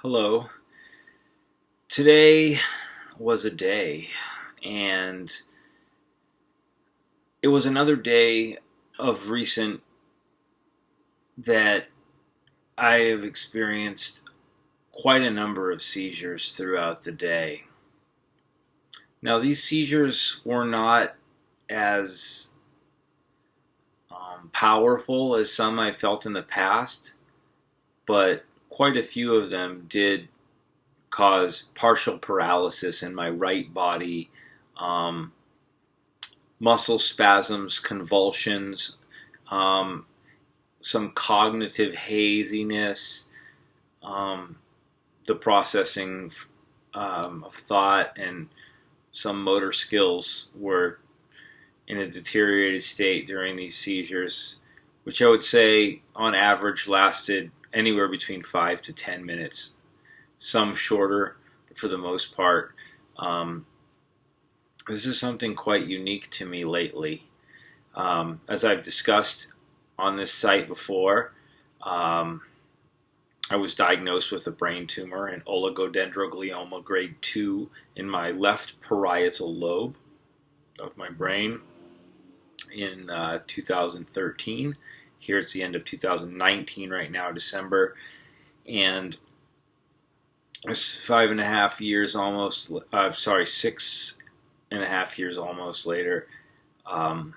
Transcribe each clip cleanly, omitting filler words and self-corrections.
Hello. Today was a day, and it was another day of recent that I have experienced quite a number of seizures throughout the day. Now, these seizures were not as powerful as some I felt in the past, but quite a few of them did cause partial paralysis in my right body, um, muscle spasms, convulsions, um, some cognitive haziness, um, the processing of thought, and some motor skills were in a deteriorated state during these seizures, which I would say on average lasted anywhere between 5 to 10 minutes, some shorter, but for the most part. Um, this is something quite unique to me lately. As I've discussed on this site before, um, I was diagnosed with a brain tumor, an oligodendroglioma grade 2 in my left parietal lobe of my brain in 2013. Here it's the end of 2019 right now, December. And it's 5.5 years almost, 6.5 years almost later, I'm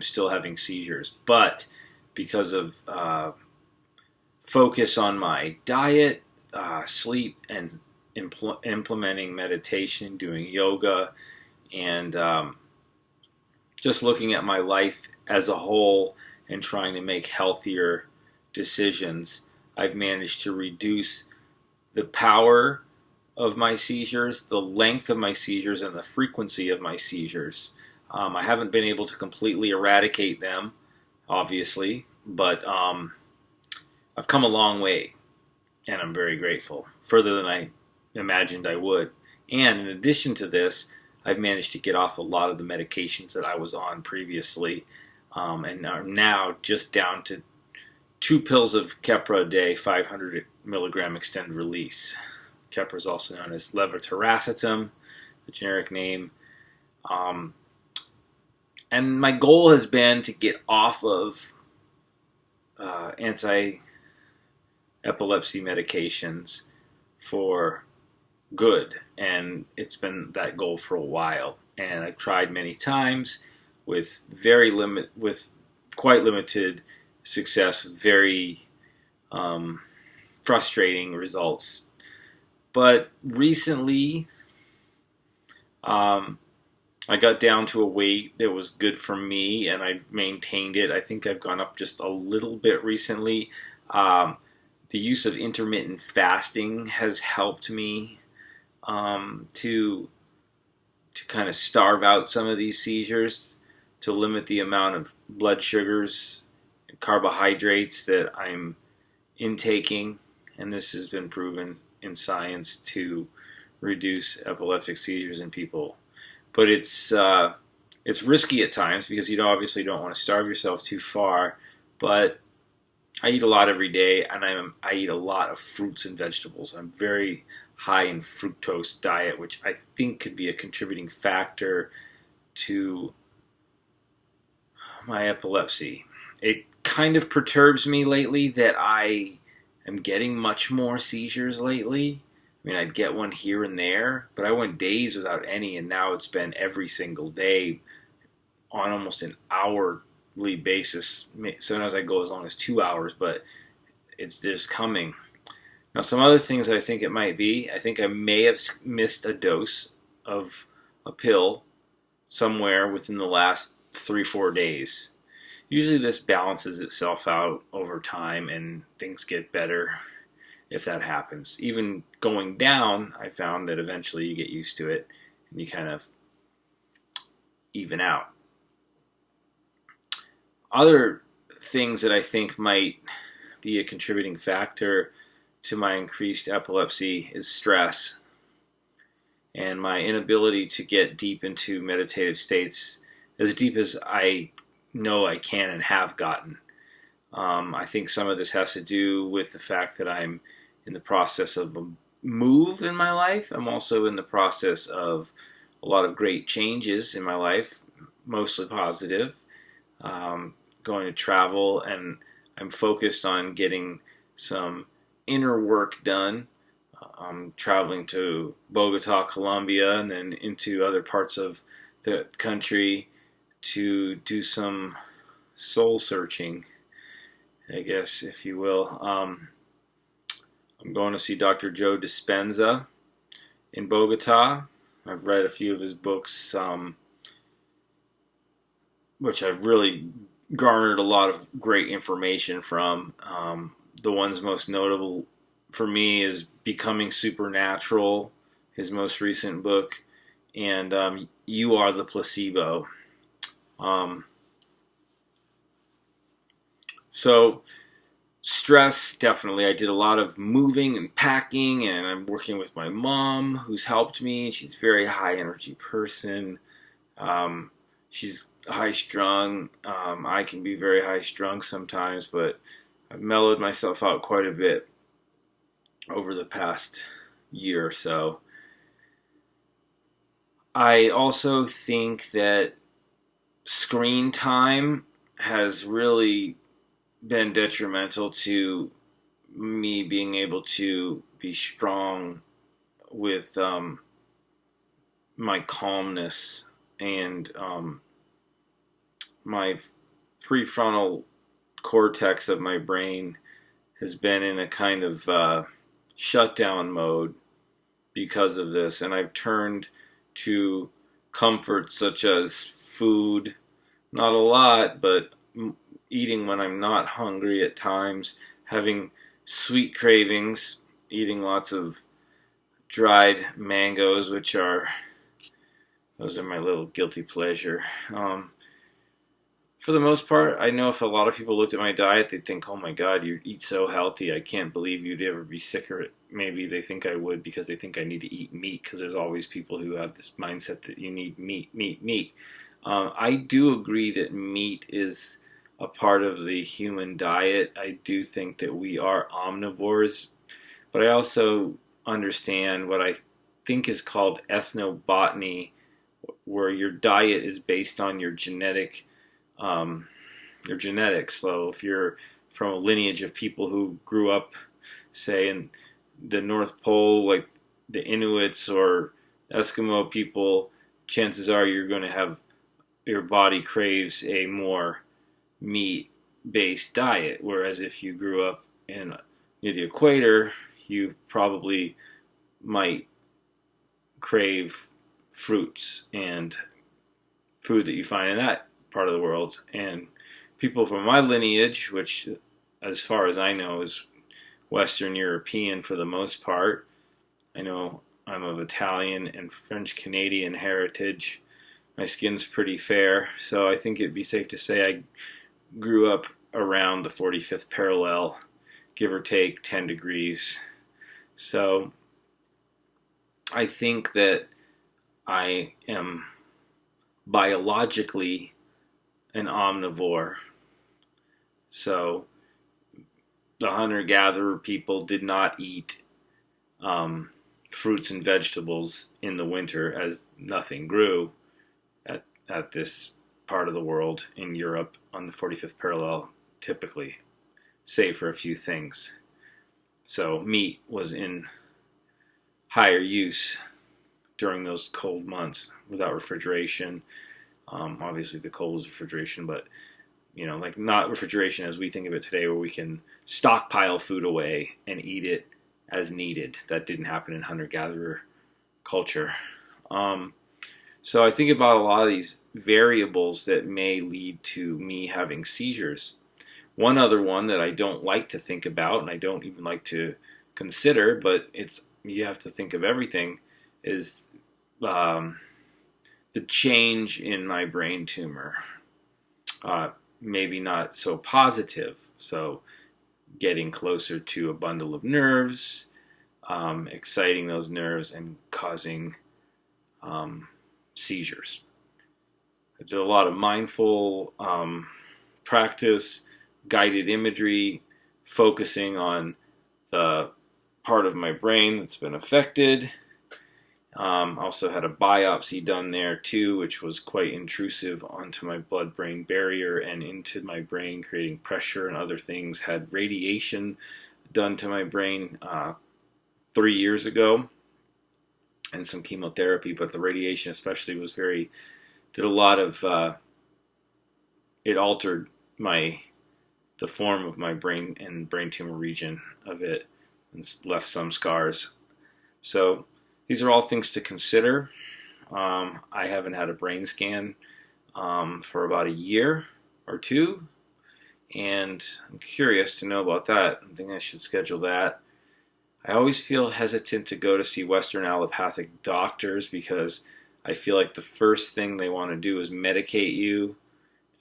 still having seizures. But because of focus on my diet, sleep, and implementing meditation, doing yoga, and just looking at my life as a whole and trying to make healthier decisions, I've managed to reduce the power of my seizures, the length of my seizures, and the frequency of my seizures. I haven't been able to completely eradicate them, obviously, but I've come a long way, and I'm very grateful, further than I imagined I would. And in addition to this, I've managed to get off a lot of the medications that I was on previously, and I'm now just down to 2 pills of Keppra a day, 500 milligram extended release. Keppra is also known as levetiracetam, the generic name. And my goal has been to get off of anti-epilepsy medications for good, and it's been that goal for a while. And I've tried many times with quite limited success, with very frustrating results. But recently, I got down to a weight that was good for me, and I've maintained it. I think I've gone up just a little bit recently. The use of intermittent fasting has helped me to kind of starve out some of these seizures, to limit the amount of blood sugars and carbohydrates that I'm intaking, and this has been proven in science to reduce epileptic seizures in people. But it's risky at times because you obviously don't want to starve yourself too far. But I eat a lot every day, and I eat a lot of fruits and vegetables. I'm very high in fructose diet, which I think could be a contributing factor to my epilepsy. It kind of perturbs me lately that I am getting much more seizures lately. I mean, I'd get one here and there, but I went days without any, and now it's been every single day on almost an hourly basis. Sometimes I go as long as 2 hours, but it's just coming. Now, some other things that I think it might be, I think I may have missed a dose of a pill somewhere within the last 3-4 days. Usually this balances itself out over time and things get better if that happens. Even going down, I found that eventually you get used to it and you kind of even out. Other things that I think might be a contributing factor to my increased epilepsy is stress and my inability to get deep into meditative states, as deep as I know I can and have gotten. I think some of this has to do with the fact that I'm in the process of a move in my life. I'm also in the process of a lot of great changes in my life, mostly positive. Going to travel, and I'm focused on getting some inner work done. I'm traveling to Bogota, Colombia, and then into other parts of the country to do some soul searching, I guess, if you will. I'm going to see Dr. Joe Dispenza in Bogota. I've read a few of his books, which I've really garnered a lot of great information from. The ones most notable for me is Becoming Supernatural, his most recent book, and You Are the Placebo. So stress, definitely. I did a lot of moving and packing, and I'm working with my mom, who's helped me. She's a very high energy person. She's high strung. I can be very high strung sometimes, but I've mellowed myself out quite a bit over the past year or so. I also think that screen time has really been detrimental to me being able to be strong with my calmness, and my prefrontal cortex of my brain has been in a kind of shutdown mode because of this, and I've turned to comforts such as food, not a lot, but eating when I'm not hungry at times, having sweet cravings, eating lots of dried mangoes, those are my little guilty pleasure. For the most part, I know if a lot of people looked at my diet, they'd think, oh my God, you eat so healthy, I can't believe you'd ever be sick, or maybe they think I would because they think I need to eat meat, because there's always people who have this mindset that you need meat. I do agree that meat is a part of the human diet. I do think that we are omnivores, but I also understand what I think is called ethnobotany, where your diet is based on your genetics. So if you're from a lineage of people who grew up, say, in the North Pole, like the Inuits or Eskimo people, chances are you're going to have, your body craves a more meat-based diet. Whereas if you grew up near the equator, you probably might crave fruits and food that you find in that part of the world. And people from my lineage, which as far as I know is Western European for the most part, I know I'm of Italian and French Canadian heritage. My skin's pretty fair, so I think it'd be safe to say I grew up around the 45th parallel, give or take 10 degrees. So I think that I am biologically an omnivore. So the hunter-gatherer people did not eat fruits and vegetables in the winter, as nothing grew at this part of the world in Europe on the 45th parallel, typically, save for a few things. So meat was in higher use during those cold months without refrigeration. Obviously the cold is refrigeration, but like not refrigeration as we think of it today, where we can stockpile food away and eat it as needed. That didn't happen in hunter-gatherer culture. So I think about a lot of these variables that may lead to me having seizures. One other one that I don't like to think about, and I don't even like to consider, but you have to think of everything, is the change in my brain tumor. Maybe not so positive. So getting closer to a bundle of nerves, exciting those nerves and causing seizures. I did a lot of mindful practice, guided imagery, focusing on the part of my brain that's been affected. Also had a biopsy done there too, which was quite intrusive onto my blood-brain barrier and into my brain, creating pressure and other things. Had radiation done to my brain 3 years ago, and some chemotherapy, but the radiation especially was did a lot of, it altered the form of my brain and brain tumor region of it, and left some scars. So these are all things to consider. I haven't had a brain scan for about a year or two, and I'm curious to know about that. I think I should schedule that. I always feel hesitant to go to see Western allopathic doctors because I feel like the first thing they want to do is medicate you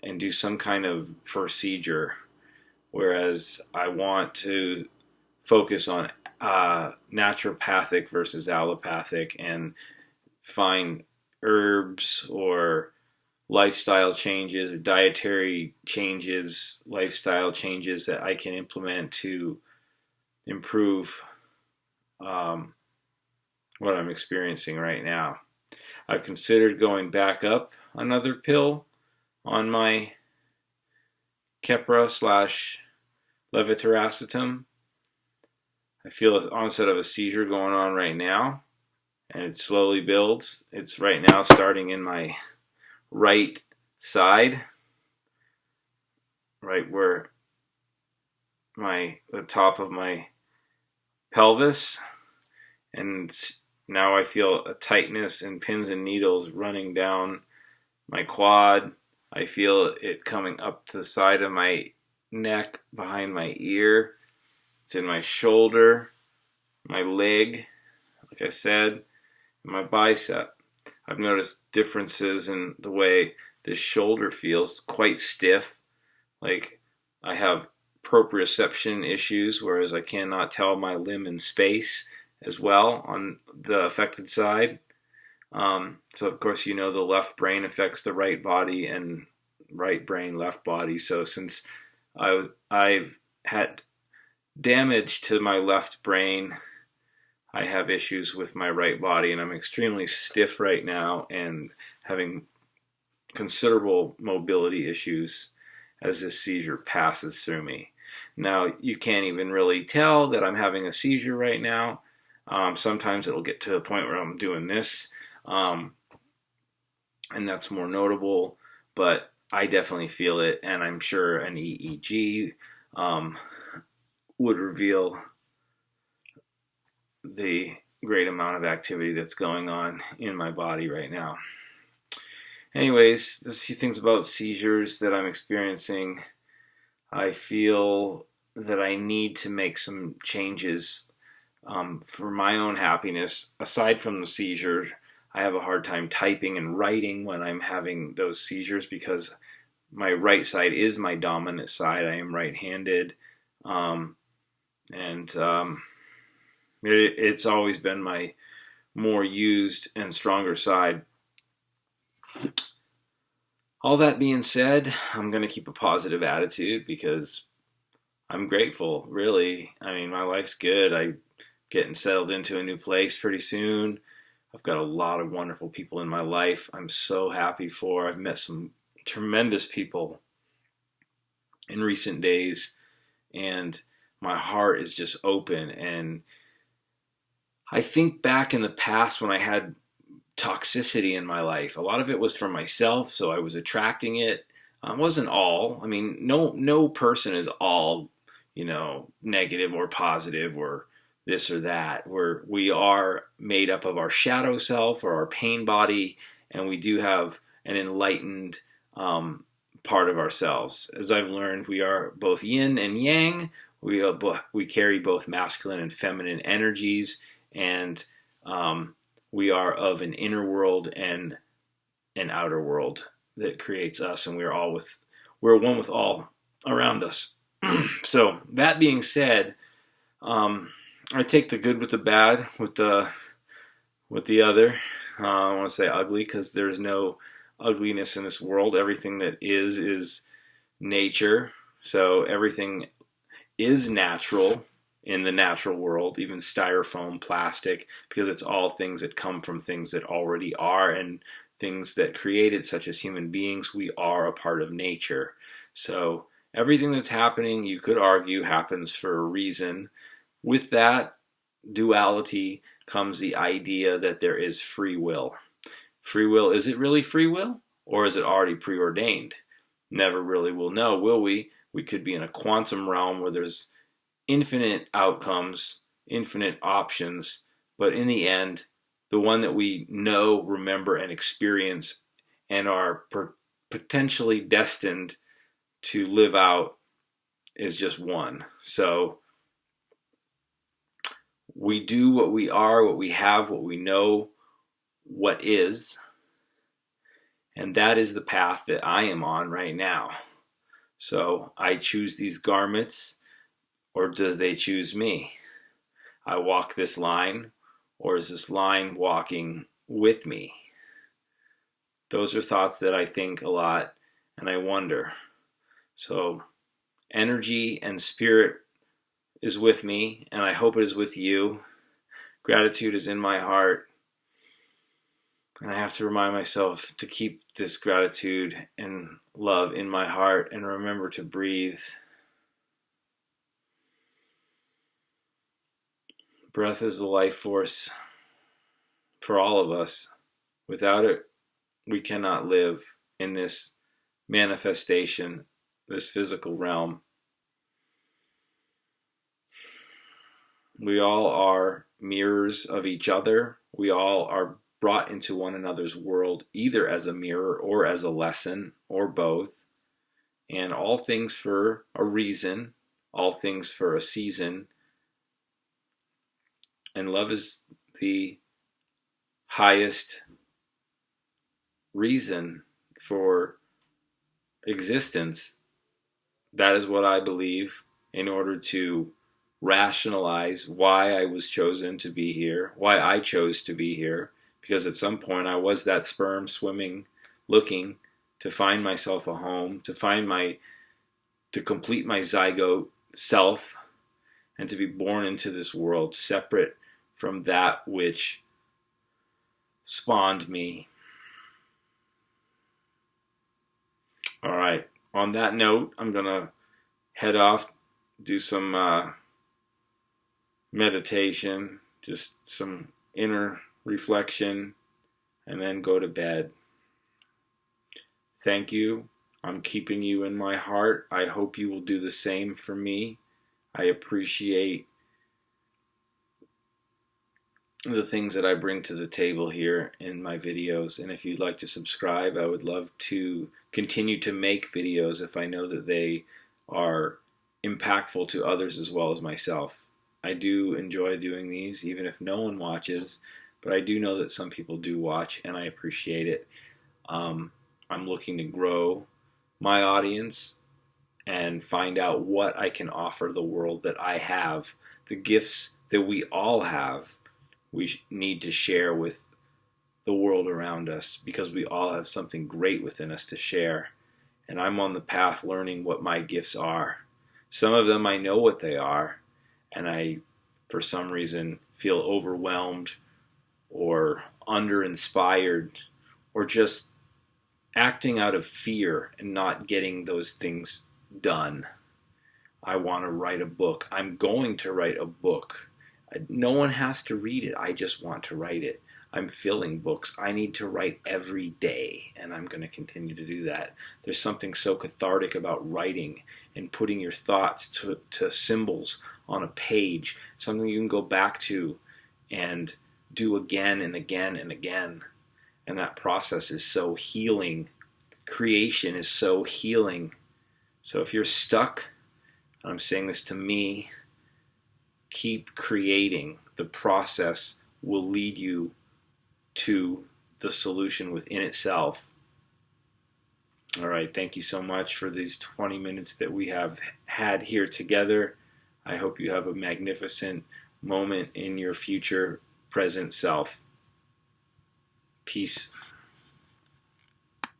and do some kind of procedure, whereas I want to focus on naturopathic versus allopathic and find herbs or lifestyle changes or dietary changes, lifestyle changes that I can implement to improve what I'm experiencing right now. I've considered going back up another pill on my Keppra/levetiracetam. I feel an onset of a seizure going on right now, and it slowly builds. It's right now starting in my right side, right where the top of my pelvis, and now I feel a tightness and pins and needles running down my quad. I feel it coming up to the side of my neck, behind my ear. It's in my shoulder, my leg, like I said, and my bicep. I've noticed differences in the way this shoulder feels, quite stiff. Like I have proprioception issues, whereas I cannot tell my limb in space as well on the affected side. So of course, the left brain affects the right body and right brain, left body. So since I've had damage to my left brain, I have issues with my right body, and I'm extremely stiff right now and having considerable mobility issues as this seizure passes through me. Now, you can't even really tell that I'm having a seizure right now. Sometimes it'll get to a point where I'm doing this, and that's more notable, but I definitely feel it, and I'm sure an EEG would reveal the great amount of activity that's going on in my body right now. Anyways, there's a few things about seizures that I'm experiencing. I feel that I need to make some changes for my own happiness. Aside from the seizures, I have a hard time typing and writing when I'm having those seizures because my right side is my dominant side. I am right-handed, it's always been my more used and stronger side. All that being said, I'm going to keep a positive attitude because I'm grateful, really. I mean, my life's good. I'm getting settled into a new place pretty soon. I've got a lot of wonderful people in my life I'm so happy for. I've met some tremendous people in recent days, and my heart is just open. And I think back in the past when I had toxicity in my life, a lot of it was from myself, so I was attracting it. It wasn't all. I mean, no person is all, negative or positive or this or that. We are made up of our shadow self or our pain body, and we do have an enlightened part of ourselves. As I've learned, we are both yin and yang. We carry both masculine and feminine energies, and we are of an inner world and an outer world that creates us, and we're one with all around us. So that being said, I take the good with the bad, with the other. I want to say ugly because there's no ugliness in this world. Everything that is nature. So everything is natural. in the natural world, even styrofoam, plastic, because it's all things that come from things that already are, and things that created, such as human beings. We are a part of nature. So everything that's happening, you could argue, happens for a reason. With that duality comes the idea that there is free will. Free will, is it really free will? Or is it already preordained? Never really will know, will we? We could be in a quantum realm where there's infinite outcomes, infinite options, but in the end, the one that we know, remember, and experience and are potentially destined to live out is just one. So we do what we are, what we have, what we know, what is, and that is the path that I am on right now. So I choose these garments, or does they choose me? I walk this line, or is this line walking with me? Those are thoughts that I think a lot, and I wonder. So energy and spirit is with me, and I hope it is with you. Gratitude is in my heart, and I have to remind myself to keep this gratitude and love in my heart and remember to breathe. Breath is the life force for all of us. Without it, we cannot live in this manifestation, this physical realm. We all are mirrors of each other. We all are brought into one another's world, either as a mirror or as a lesson, or both. And all things for a reason, all things for a season. And love is the highest reason for existence. That is what I believe, in order to rationalize why I was chosen to be here, why I chose to be here. Because at some point I was that sperm swimming, looking to find myself a home, to complete my zygote self, and to be born into this world separate from that which spawned me. All right, on that note, I'm going to head off, do some meditation, just some inner reflection, and then go to bed. Thank you. I'm keeping you in my heart. I hope you will do the same for me. I appreciate the things that I bring to the table here in my videos, and if you'd like to subscribe, I would love to continue to make videos if I know that they are impactful to others as well as myself. I do enjoy doing these, even if no one watches, but I do know that some people do watch, and I appreciate it. I'm looking to grow my audience and find out what I can offer the world that I have, the gifts that we all have. We need to share with the world around us, because we all have something great within us to share. And I'm on the path learning what my gifts are. Some of them I know what they are, and I, for some reason, feel overwhelmed or under-inspired, or just acting out of fear and not getting those things done. I want to write a book. I'm going to write a book. No one has to read it. I just want to write it. I'm filling books. I need to write every day, and I'm going to continue to do that. There's something so cathartic about writing and putting your thoughts to symbols on a page, something you can go back to and do again and again and again. And that process is so healing. Creation is so healing. So if you're stuck, and I'm saying this to me, keep creating. The process will lead you to the solution within itself. All right, thank you so much for these 20 minutes that we have had here together. I hope you have a magnificent moment in your future present self. Peace.